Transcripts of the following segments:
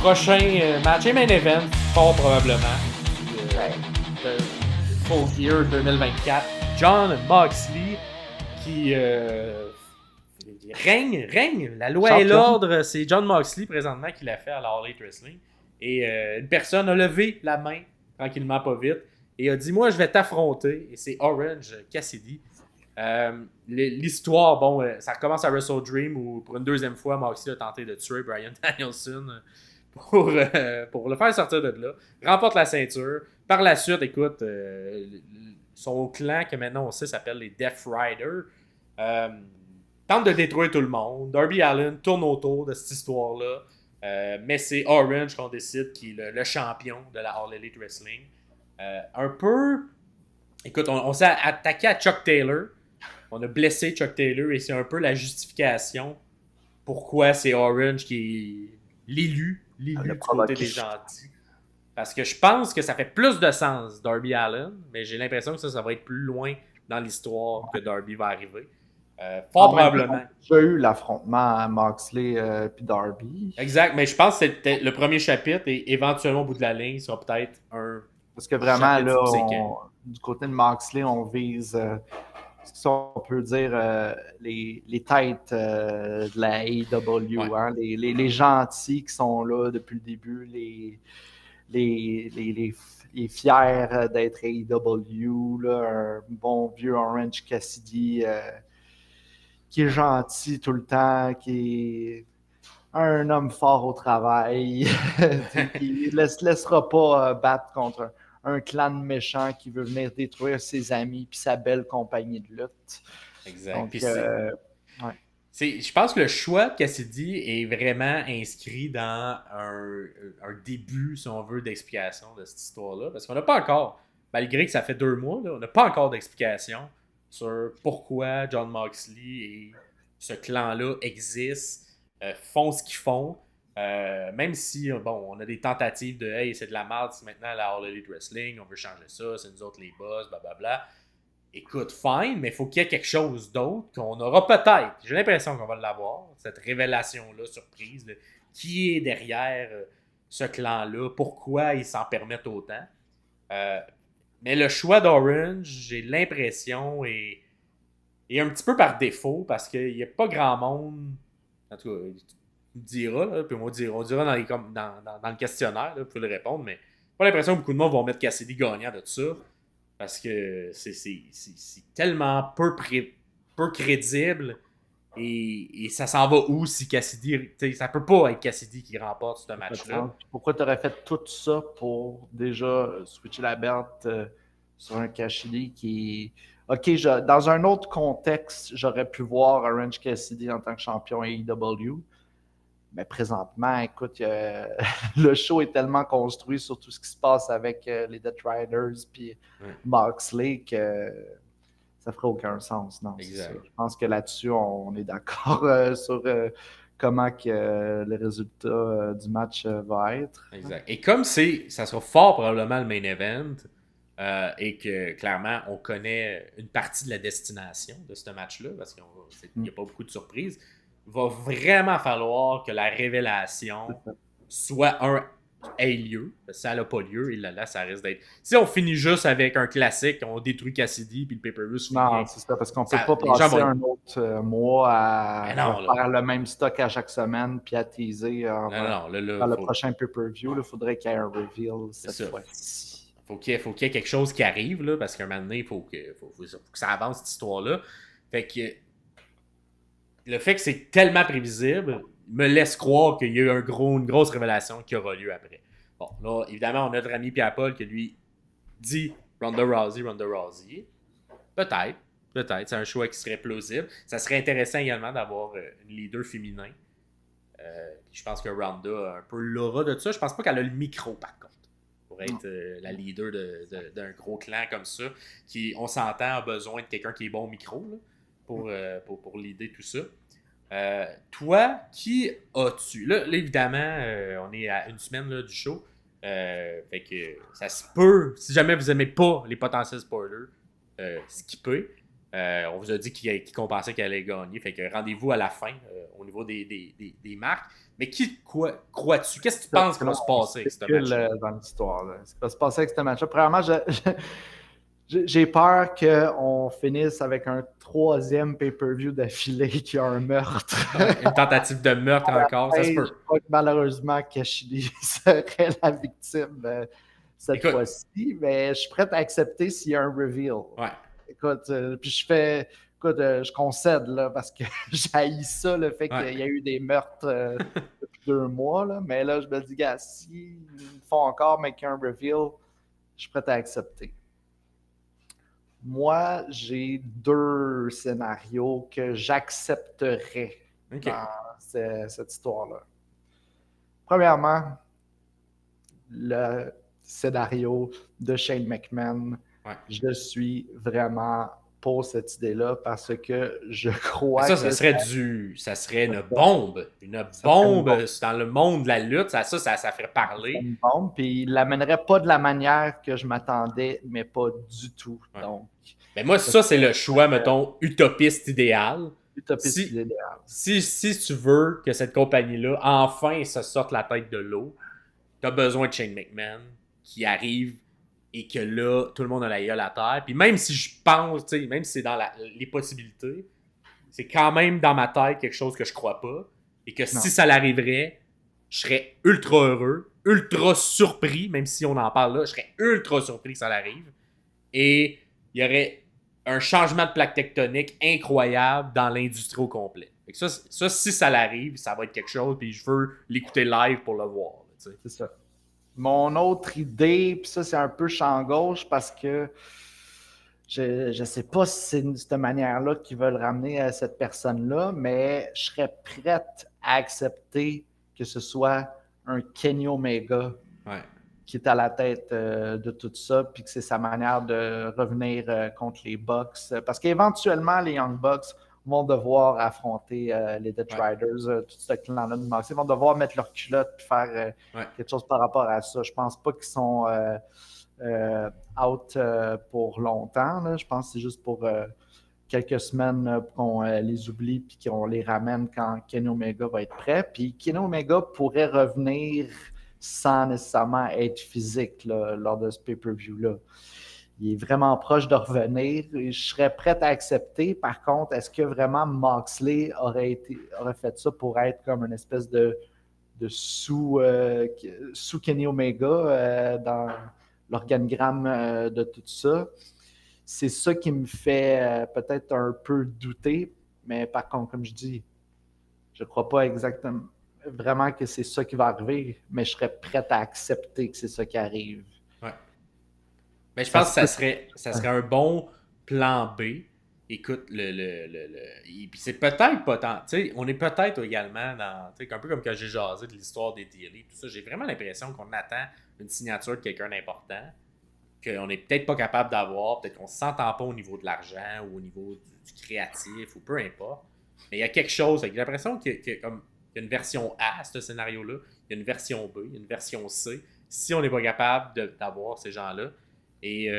Prochain match et main event, fort probablement. Full Gear 2024. Jon Moxley qui règne. La loi Champion. et l'ordre, c'est Jon Moxley présentement qui l'a fait à la All Elite Wrestling. Et une personne a levé la main, tranquillement pas vite, et a dit « Moi, je vais t'affronter. » Et c'est Orange Cassidy. L'histoire, bon, ça recommence à Wrestle Dream où pour une deuxième fois, Moxley a tenté de tuer Bryan Danielson pour le faire sortir de là. Remporte la ceinture. Par la suite, écoute, son clan, que maintenant on sait s'appelle les Death Riders, tente de détruire tout le monde. Darby Allin tourne autour de cette histoire-là. Mais c'est Orange qu'on décide qui est le champion de la All Elite Wrestling. Un peu... Écoute, on s'est attaqué à Chuck Taylor. On a blessé Chuck Taylor et c'est un peu la justification pourquoi c'est Orange qui est l'élu du côté des gentils. Parce que je pense que ça fait plus de sens Darby Allin, mais j'ai l'impression que ça va être plus loin dans l'histoire que Darby va arriver. Fort probablement. J'ai eu l'affrontement à Moxley puis Darby. Exact, mais je pense que c'était le premier chapitre et éventuellement au bout de la ligne, ça va peut-être un. Parce que vraiment, là, du côté de Moxley, on vise, on peut dire, les têtes de la AEW, Ouais. hein, les gentils qui sont là depuis le début, les fiers d'être AEW, là, un bon vieux Orange Cassidy qui est gentil tout le temps, qui est un homme fort au travail, qui ne se laissera pas battre contre un clan méchant qui veut venir détruire ses amis puis sa belle compagnie de lutte. Exact. Donc, ouais. Je pense que le choix de Cassidy est vraiment inscrit dans un début, si on veut, d'explication de cette histoire-là. Parce qu'on n'a pas encore, malgré que ça fait 2 mois, là, on n'a pas encore d'explication sur pourquoi Jon Moxley et ce clan-là existent, font ce qu'ils font. Même si, bon, on a des tentatives de « Hey, c'est de la merde, c'est maintenant la All Elite Wrestling, on veut changer ça, c'est nous autres les boss, blablabla. » Écoute, fine, mais il faut qu'il y ait quelque chose d'autre qu'on aura peut-être. J'ai l'impression qu'on va l'avoir, cette révélation-là, surprise, de qui est derrière ce clan-là, pourquoi ils s'en permettent autant. Mais le choix d'Orange, j'ai l'impression, est un petit peu par défaut, parce qu'il n'y a pas grand monde, en tout cas, tu me diras, là, puis on dira dans le questionnaire, là, vous pouvez le répondre, mais j'ai pas l'impression que beaucoup de monde vont mettre Cassidy gagnant de tout ça. Parce que c'est tellement peu crédible et ça s'en va où si Cassidy... Ça peut pas être Cassidy qui remporte ce match-là. Pourquoi tu aurais fait tout ça pour déjà switcher la belt sur un Cassidy qui... OK, dans un autre contexte, j'aurais pu voir Orange Cassidy en tant que champion AEW. Mais présentement, écoute, le show est tellement construit sur tout ce qui se passe avec les Death Riders puis Moxley que ça ferait aucun sens. Non, exact. Je pense que là-dessus, on est d'accord sur comment que le résultat du match va être. Exact. Et comme ça sera fort probablement le main event et que clairement, on connaît une partie de la destination de ce match-là parce qu'il n'y a pas beaucoup de surprises, va vraiment falloir que la révélation soit ait lieu. Ça n'a pas lieu. Et là, ça risque d'être... Si on finit juste avec un classique, on détruit Cassidy puis le pay-per-view se finit. Non, c'est ça, parce qu'on ne peut pas passer un autre mois à faire le même stock à chaque semaine puis à teaser le prochain pay-per-view. Il faudrait qu'il y ait un reveal cette fois-ci. Faut qu'il y ait quelque chose qui arrive, là, parce qu'à un moment donné, il faut que ça avance cette histoire-là. Fait que le fait que c'est tellement prévisible me laisse croire qu'il y a eu une grosse révélation qui aura lieu après. Bon, là, évidemment, on a notre ami Pierre Paul qui lui dit Ronda Rousey. Peut-être. C'est un choix qui serait plausible. Ça serait intéressant également d'avoir une leader féminin. Je pense que Ronda a un peu l'aura de ça. Je pense pas qu'elle a le micro, par contre, pour être la leader d'un gros clan comme ça, qui, on s'entend, a besoin de quelqu'un qui est bon au micro, là, pour l'idée tout ça. Toi, qui as-tu? Là évidemment, on est à une semaine là, du show. Fait que ça se peut, si jamais vous aimez pas les potentiels spoilers, skipper. On vous a dit qu'il pensait qu'il allait gagner. Fait que rendez-vous à la fin. On niveau des marques. Mais crois-tu? Qu'est-ce que tu penses qui va se passer avec ce match-là? Dans l'histoire. Ce qui va se passer avec ce match-là. Premièrement, j'ai peur qu'on finisse avec un 3e pay-per-view d'affilée qui a un meurtre. Une tentative de meurtre encore, ça se peut. Je crois que malheureusement, Cassidy serait la victime cette fois-ci, mais je suis prêt à accepter s'il y a un reveal. Ouais. Écoute, puis je concède là, parce que j'haïs ça, le fait qu'il y a eu des meurtres depuis 2 mois, là, mais là, je me dis, gars, s'ils le font encore, mais qu'il y a un reveal, je suis prêt à accepter. Moi, j'ai 2 scénarios que j'accepterais dans cette histoire-là. Premièrement, le scénario de Shane McMahon. Je suis vraiment pour cette idée-là parce que je crois que ça serait une bombe. Une bombe dans le monde de la lutte. Ça ferait parler. Une bombe, puis il l'amènerait pas de la manière que je m'attendais, mais pas du tout. Ouais. Donc, mais moi, ça, c'est le choix, mettons, utopiste idéal. Idéal. Si tu veux que cette compagnie-là, enfin, se sorte la tête de l'eau, tu as besoin de Shane McMahon qui arrive et que là, tout le monde a la gueule à terre. Puis même si je pense, même si c'est dans les possibilités, c'est quand même dans ma tête quelque chose que je crois pas. Et que si ça l'arriverait, je serais ultra heureux, ultra surpris, même si on en parle là, je serais ultra surpris que ça l'arrive. Et il y aurait un changement de plaque tectonique incroyable dans l'industrie au complet. Fait que ça, si ça l'arrive, ça va être quelque chose, puis je veux l'écouter live pour le voir. C'est ça. Mon autre idée, puis ça, c'est un peu champ gauche parce que je ne sais pas si c'est de cette manière-là qu'ils veulent ramener à cette personne-là, mais je serais prête à accepter que ce soit un Kenny Omega qui est à la tête de tout ça, puis que c'est sa manière de revenir contre les Bucks. Parce qu'éventuellement, les Young Bucks vont devoir affronter les Death Riders, tout ce clan-là de Moxley. Ils vont devoir mettre leur culotte et faire quelque chose par rapport à ça. Je pense pas qu'ils sont out pour longtemps. Là. Je pense que c'est juste pour quelques semaines qu'on les oublie et qu'on les ramène quand Kenny Omega va être prêt. Puis Kenny Omega pourrait revenir sans nécessairement être physique là, lors de ce pay-per-view-là. Il est vraiment proche de revenir. Je serais prêt à accepter. Par contre, est-ce que vraiment Moxley aurait fait ça pour être comme une espèce de sous Kenny Omega dans l'organigramme de tout ça? C'est ça qui me fait peut-être un peu douter. Mais par contre, comme je dis, je ne crois pas exactement vraiment que c'est ça qui va arriver, mais je serais prêt à accepter que c'est ça qui arrive. Mais je pense que ça serait un bon plan B. Écoute, puis c'est peut-être pas tant. On est peut-être également dans. Un peu comme quand j'ai jasé de l'histoire des Daily, tout ça. J'ai vraiment l'impression qu'on attend une signature de quelqu'un d'important, qu'on n'est peut-être pas capable d'avoir, peut-être qu'on ne s'entend pas au niveau de l'argent ou au niveau du créatif ou peu importe. Mais il y a quelque chose. J'ai l'impression qu'il y a une version A à ce scénario-là, il y a une version B, il y a une version C. Si on n'est pas capable d'avoir ces gens-là. Et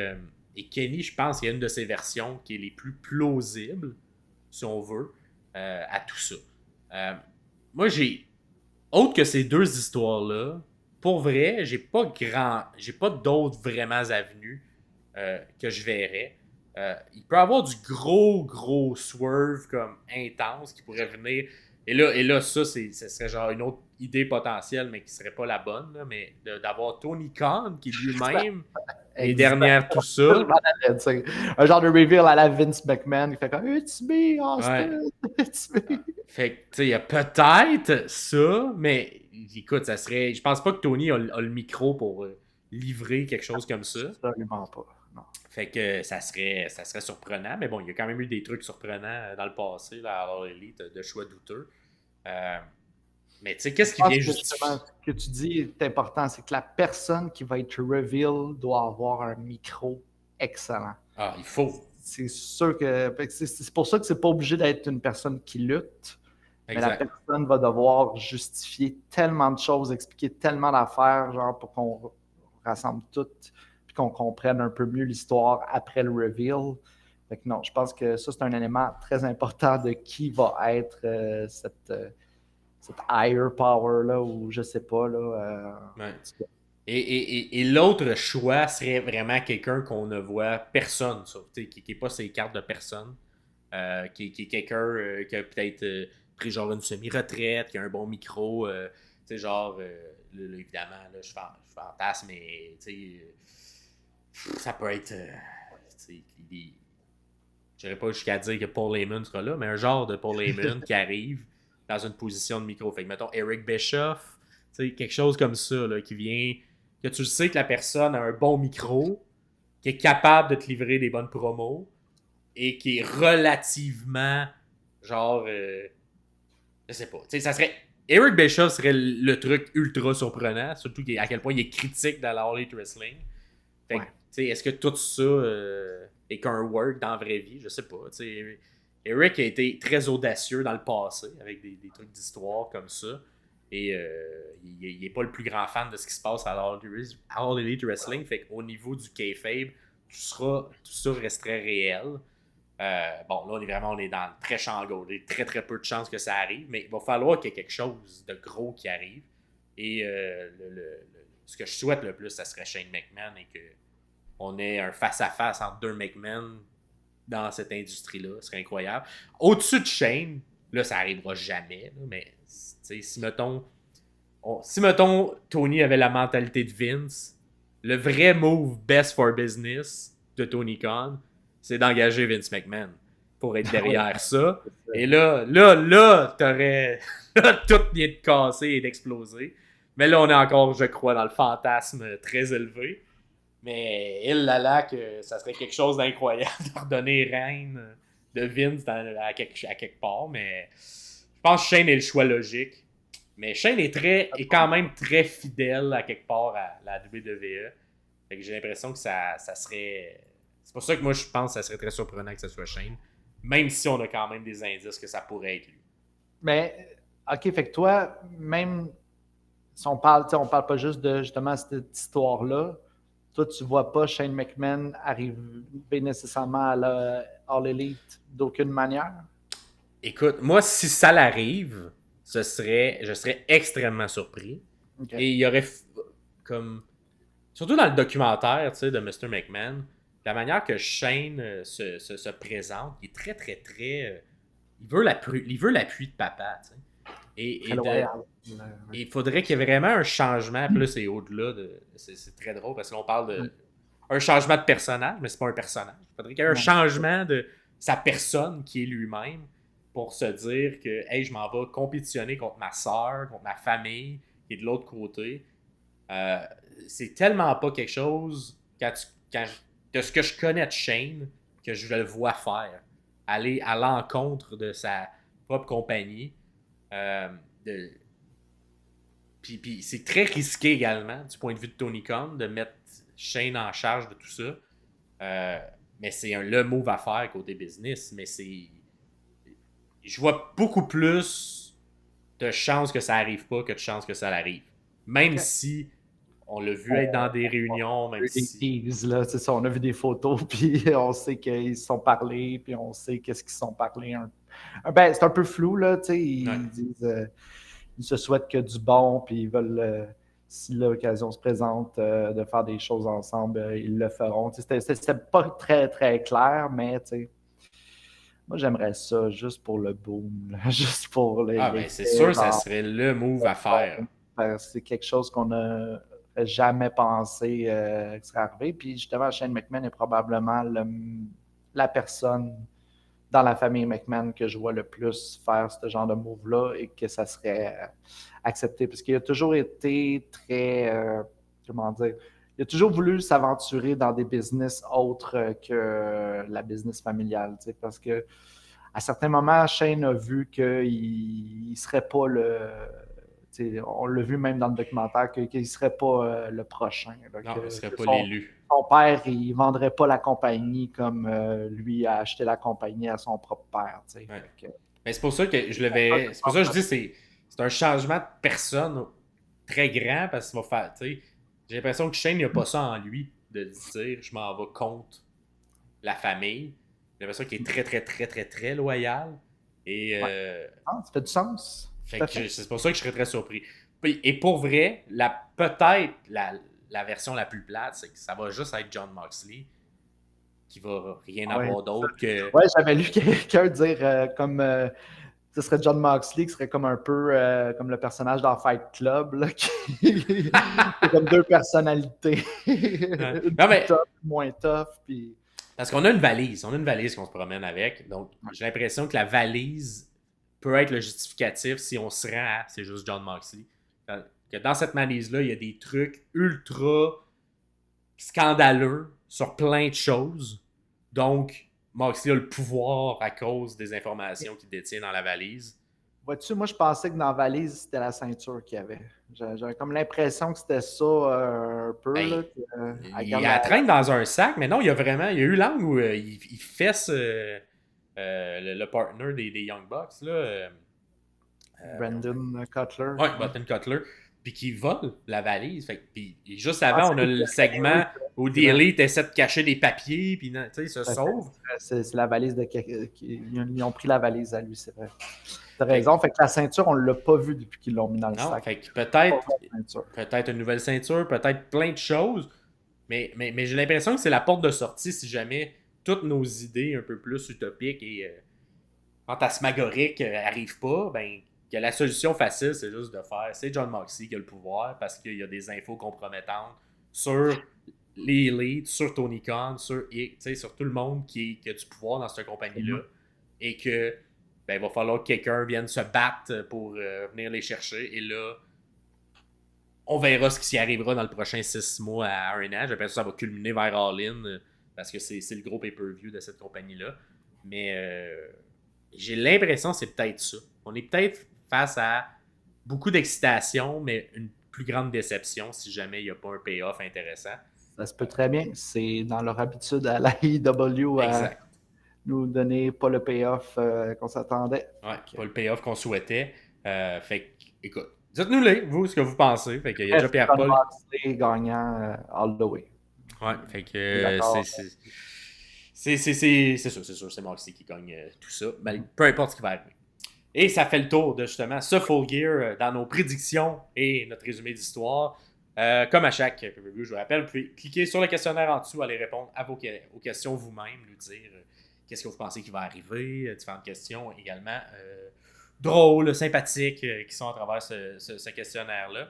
Kenny, je pense qu'il y a une de ces versions qui est les plus plausibles, si on veut, à tout ça. Moi, autre que ces 2 histoires-là, pour vrai, j'ai pas d'autres vraiment avenues que je verrais. Il peut y avoir du gros swerve comme intense qui pourrait venir. Et là, ça serait genre une autre idée potentielle, mais qui serait pas la bonne. Là, mais d'avoir Tony Khan qui lui-même est derrière tout ça. Un genre de reveal à la Vince McMahon qui fait comme It's me, Austin! It's me! Fait que, tu sais, il y a peut-être ça, mais écoute, ça serait. Je pense pas que Tony a le micro pour livrer quelque chose comme ça. Absolument pas. Non. Fait que ça serait surprenant, mais bon, il y a quand même eu des trucs surprenants dans le passé, là, à l'élite, de choix douteux. Mais tu sais, qu'est-ce qui vient justifier? Ce que tu dis est important, c'est que la personne qui va être reveal doit avoir un micro excellent. Ah, il faut. C'est sûr que. C'est pour ça que c'est pas obligé d'être une personne qui lutte. Exact. Mais la personne va devoir justifier tellement de choses, expliquer tellement d'affaires, genre pour qu'on rassemble tout, puis qu'on comprenne un peu mieux l'histoire après le reveal, Fait que non, je pense que ça, c'est un élément très important de qui va être cette higher power-là, ou je sais pas, là. Ouais. Et l'autre choix serait vraiment quelqu'un qu'on ne voit personne, ça, qui n'est pas ses cartes de personne, qui est quelqu'un qui a peut-être pris genre une semi-retraite, qui a un bon micro, genre, évidemment, là, je fantasme, mais ça peut être, je n'irai pas jusqu'à dire que Paul Heyman sera là, mais un genre de Paul Heyman qui arrive dans une position de micro. Fait que, mettons, Eric Bischoff, quelque chose comme ça, là, qui vient, que tu sais que la personne a un bon micro, qui est capable de te livrer des bonnes promos, et qui est relativement, genre, je sais pas, ça serait... Eric Bischoff serait le truc ultra surprenant, surtout à quel point il est critique dans la All Elite Wrestling. Fait que, est-ce que tout ça est qu'un work dans la vraie vie? Je sais pas. Eric a été très audacieux dans le passé avec des trucs d'histoire comme ça. Et il n'est pas le plus grand fan de ce qui se passe à All Elite Wrestling. Fait qu'au niveau du kayfabe, tout ça resterait réel. Bon, là, on est dans le très champ. Il y a très, très peu de chances que ça arrive, mais il va falloir qu'il y ait quelque chose de gros qui arrive. Et ce que je souhaite le plus, ça serait Shane McMahon et qu'on ait un face-à-face entre deux McMahon dans cette industrie-là. Ce serait incroyable. Au-dessus de Shane, là, ça n'arrivera jamais, là, mais si mettons Tony avait la mentalité de Vince, le vrai move best for business de Tony Khan, c'est d'engager Vince McMahon pour être derrière ça. Et là, t'aurais tout vient de casser et d'exploser. Mais là, on est encore, je crois, dans le fantasme très élevé. Mais que ça serait quelque chose d'incroyable de redonner reine de Vince à quelque part. Mais je pense que Shane est le choix logique. Mais Shane est quand même très fidèle à quelque part à la WWE. Fait que j'ai l'impression que ça serait... C'est pour ça que moi, je pense que ça serait très surprenant que ce soit Shane. Même si on a quand même des indices que ça pourrait être lui. Mais, OK, fait que toi, même si on parle pas juste de justement cette histoire-là, toi, tu vois pas Shane McMahon arriver nécessairement à la All Elite d'aucune manière? Écoute, moi, si ça l'arrive, je serais extrêmement surpris. Okay. Et il y aurait comme... Surtout dans le documentaire de Mr. McMahon, la manière que Shane se présente, il est très, très, très... il veut l'appui de papa. Et il faudrait qu'il y ait vraiment un changement, plus et au-delà. C'est très drôle parce qu'on parle de un changement de personnage, mais c'est pas un personnage. Il faudrait qu'il y ait un changement de sa personne qui est lui-même pour se dire que hey, je m'en vais compétitionner contre ma soeur, contre ma famille qui est de l'autre côté. C'est tellement pas quelque chose de ce que je connais de Shane que je le vois faire. Aller à l'encontre de sa propre compagnie. Puis c'est très risqué également du point de vue de Tony Khan de mettre Shane en charge de tout ça. Mais c'est le move à faire côté business. Mais je vois beaucoup plus de chances que ça arrive pas que de chances que ça arrive. Même si on l'a vu être dans des réunions, même si... Là, c'est ça, on a vu des photos, puis on sait qu'ils se sont parlé, puis on sait qu'est-ce qu'ils se sont parlé. Ben, c'est un peu flou, là, tu sais, ils disent... ils se souhaitent que du bon, puis ils veulent, si l'occasion se présente, de faire des choses ensemble, ils le feront. C'était pas très, très clair, mais tu sais, moi, j'aimerais ça juste pour le boom, là, juste pour les... ben c'est sûr, ça serait le move à faire. C'est quelque chose qu'on n'a jamais pensé que serait arrivé. Puis justement, Shane McMahon est probablement la personne dans la famille McMahon que je vois le plus faire ce genre de move-là et que ça serait accepté. Parce qu'il a toujours été très, comment dire, il a toujours voulu s'aventurer dans des business autres que la business familiale. Parce que à certains moments, Shane a vu qu'il ne serait pas on l'a vu même dans le documentaire qu'il ne serait pas le prochain. Là, non, il ne serait pas l'élu. Son père, il ne vendrait pas la compagnie comme lui a acheté la compagnie à son propre père. Ouais. Mais c'est pour ça que je le verrais. C'est pour ça que je dis que c'est un changement de personne très grand parce qu'il va faire. J'ai l'impression que Shane n'a pas ça en lui de dire je m'en vais contre la famille. J'ai l'impression qu'il est très, très, très, très, très loyal. Et, ça fait du sens. c'est pour ça que je serais très surpris. Et pour vrai, peut-être la version la plus plate, c'est que ça va juste être Jon Moxley qui va rien avoir d'autre que... Ouais, j'avais lu quelqu'un dire comme... ce serait Jon Moxley qui serait comme un peu comme le personnage dans Fight Club, là, qui c'est comme deux personnalités. Non, mais... tough, moins tough, puis... Parce qu'on a une valise qu'on se promène avec, donc j'ai l'impression que la valise peut être le justificatif si on se rend à c'est juste Jon Moxley. Que dans cette valise-là, il y a des trucs ultra scandaleux sur plein de choses. Donc, Moxley a le pouvoir à cause des informations qu'il détient dans la valise. Vois-tu, moi, je pensais que dans la valise, c'était la ceinture qu'il y avait. J'avais comme l'impression que c'était ça un peu. Là, il la traîne dans un sac, mais non, il y a eu l'angle où il fesse le partner des Young Bucks. Brandon Cutler. Oui, Brandon Cutler. Puis qui vole la valise. Puis juste avant, on a le segment où The Elite essaie de cacher des papiers, puis ils se sauvent. C'est la valise ils ont pris la valise à lui, c'est vrai. T'as raison. Fait que la ceinture, on ne l'a pas vue depuis qu'ils l'ont mis dans le sac. Fait que peut-être une nouvelle ceinture, peut-être plein de choses. Mais j'ai l'impression que c'est la porte de sortie si jamais toutes nos idées un peu plus utopiques et fantasmagoriques n'arrivent pas. Ben, que la solution facile, c'est juste de faire c'est Jon Moxley qui a le pouvoir parce qu'il y a des infos compromettantes sur les Elite, sur Tony Khan, sur X, sur tout le monde qui a du pouvoir dans cette compagnie-là. Et que ben, il va falloir que quelqu'un vienne se battre pour venir les chercher. Et là, on verra ce qui s'y arrivera dans le prochain 6 mois à Arena. J'appelle ça va culminer vers All-In parce que c'est le gros pay-per-view de cette compagnie-là. Mais j'ai l'impression que c'est peut-être ça. On est peut-être face à beaucoup d'excitation, mais une plus grande déception si jamais il n'y a pas un payoff intéressant. Ça se peut très bien. C'est dans leur habitude à la IW à nous donner pas le payoff qu'on s'attendait. Ouais, pas le payoff qu'on souhaitait. Fait que, écoute, dites-nous-les, vous, ce que vous pensez. Fait qu'il y a déjà Pierre-Paul. Gagnant all the way. Ouais, fait que c'est sûr, c'est Moxley qui gagne tout ça. Ben, peu importe ce qui va arriver. Et ça fait le tour de justement ce Full Gear dans nos prédictions et notre résumé d'histoire. Comme à chaque review, je vous rappelle, vous pouvez cliquer sur le questionnaire en dessous, aller répondre aux questions vous-même, nous dire qu'est-ce que vous pensez qui va arriver, différentes questions également drôles, sympathiques qui sont à travers ce questionnaire-là.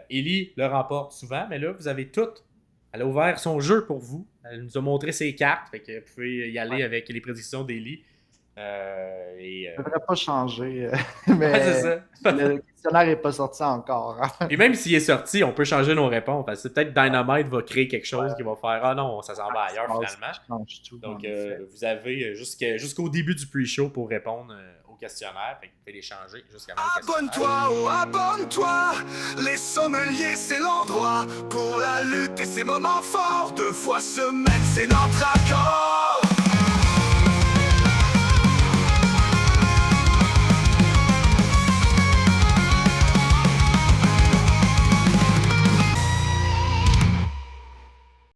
Ellie le remporte souvent, mais là, vous avez toutes. Elle a ouvert son jeu pour vous. Elle nous a montré ses cartes, fait que vous pouvez y aller avec les prédictions d'Ellie. Ça ne devrait pas changer, mais c'est ça. Le questionnaire n'est pas sorti encore. Hein. Et même s'il est sorti, on peut changer nos réponses. Parce que peut-être Dynamite va créer quelque chose qui va faire « Ah non, ça s'en va ailleurs finalement. » Donc, vous avez jusqu'au début du pre-show pour répondre au questionnaire. Fait que vous pouvez les changer jusqu'à le questionnaire. Abonne-toi, les sommeliers, c'est l'endroit pour la lutte et ses moments forts. 2 fois semaine, c'est notre accord.